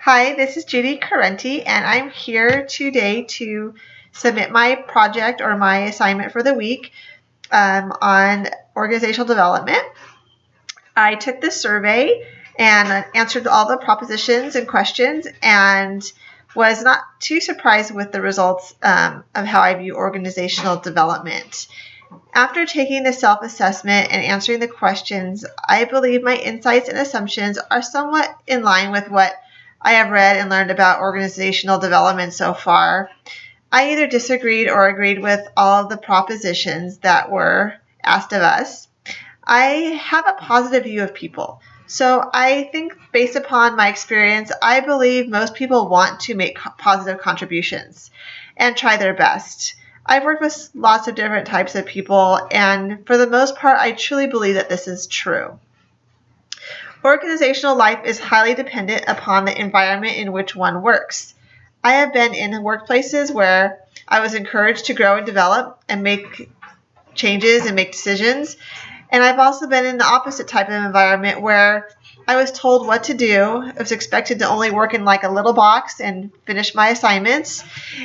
Hi, this is Judy Carenti, and I'm here today to submit my project or my assignment for the week on organizational development. I took this survey and answered all the propositions and questions and was not too surprised with the results of how I view organizational development. After taking the self-assessment and answering the questions, I believe my insights and assumptions are somewhat in line with what I have read and learned about organizational development so far. I either disagreed or agreed with all of the propositions that were asked of us. I have a positive view of people. So I think based upon my experience, I believe most people want to make positive contributions and try their best. I've worked with lots of different types of people, and for the most part, I truly believe that this is true. Organizational life is highly dependent upon the environment in which one works. I have been in workplaces where I was encouraged to grow and develop and make changes and make decisions. And I've also been in the opposite type of environment where I was told what to do. I was expected to only work in like a little box and finish my assignments.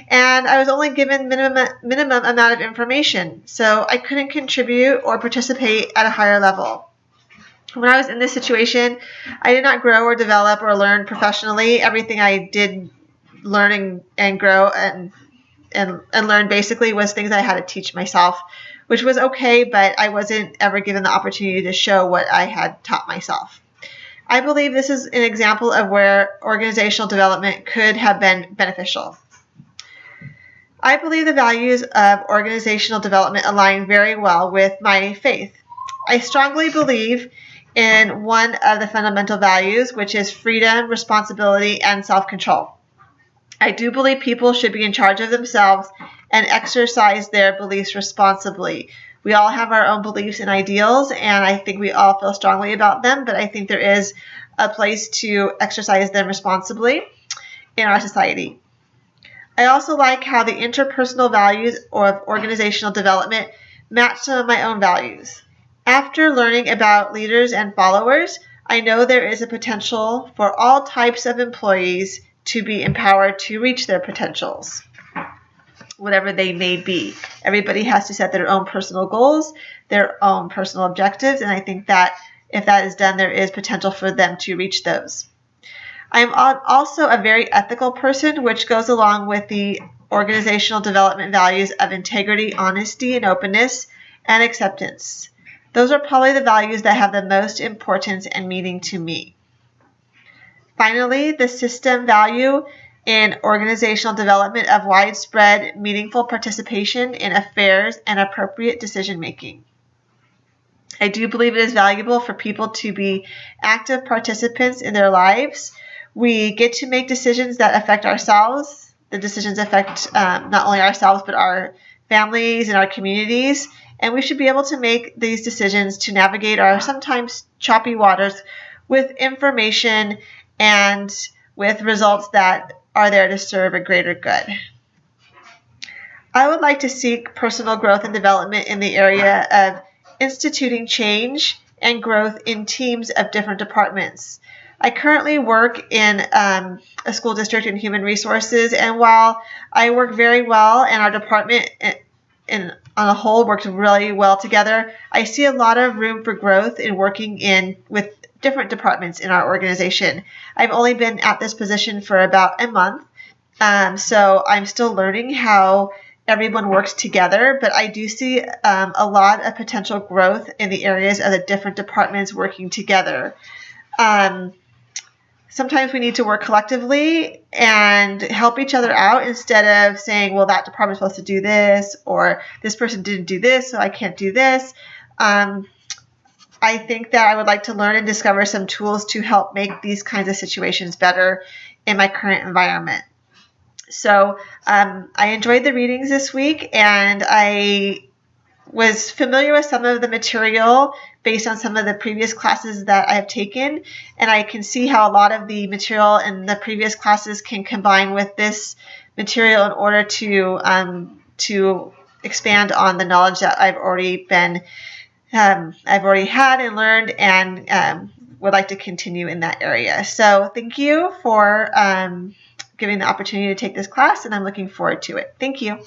And I was only given minimum amount of information. So I couldn't contribute or participate at a higher level. When I was in this situation, I did not grow or develop or learn professionally. Everything I did learn and grow and learn basically was things I had to teach myself, which was okay, but I wasn't ever given the opportunity to show what I had taught myself. I believe this is an example of where organizational development could have been beneficial. I believe the values of organizational development align very well with my faith. I strongly believe in one of the fundamental values, which is freedom, responsibility, and self-control. I do believe people should be in charge of themselves and exercise their beliefs responsibly. We all have our own beliefs and ideals, and I think we all feel strongly about them, but I think there is a place to exercise them responsibly in our society. I also like how the interpersonal values of organizational development match some of my own values. After learning about leaders and followers, I know there is a potential for all types of employees to be empowered to reach their potentials, whatever they may be. Everybody has to set their own personal goals, their own personal objectives, and I think that if that is done, there is potential for them to reach those. I am also a very ethical person, which goes along with the organizational development values of integrity, honesty, and openness, and acceptance. Those are probably the values that have the most importance and meaning to me. Finally, the system value in organizational development of widespread, meaningful participation in affairs and appropriate decision-making. I do believe it is valuable for people to be active participants in their lives. We get to make decisions that affect ourselves. The decisions affect not only ourselves, but our families and our communities. And we should be able to make these decisions to navigate our sometimes choppy waters with information and with results that are there to serve a greater good. I would like to seek personal growth and development in the area of instituting change and growth in teams of different departments. I currently work in a school district in human resources, and while I work very well and our department on a whole works really well together, I see a lot of room for growth in working with different departments in our organization. I've only been at this position for about a month, so I'm still learning how everyone works together, but I do see a lot of potential growth in the areas of the different departments working together. Sometimes we need to work collectively and help each other out instead of saying, well, that department's supposed to do this, or this person didn't do this, so I can't do this. I think that I would like to learn and discover some tools to help make these kinds of situations better in my current environment. So I enjoyed the readings this week, and I was familiar with some of the material based on some of the previous classes that I have taken, and I can see how a lot of the material in the previous classes can combine with this material in order to expand on the knowledge that I've already had and learned, and would like to continue in that area. So thank you for giving the opportunity to take this class, and I'm looking forward to it. Thank you.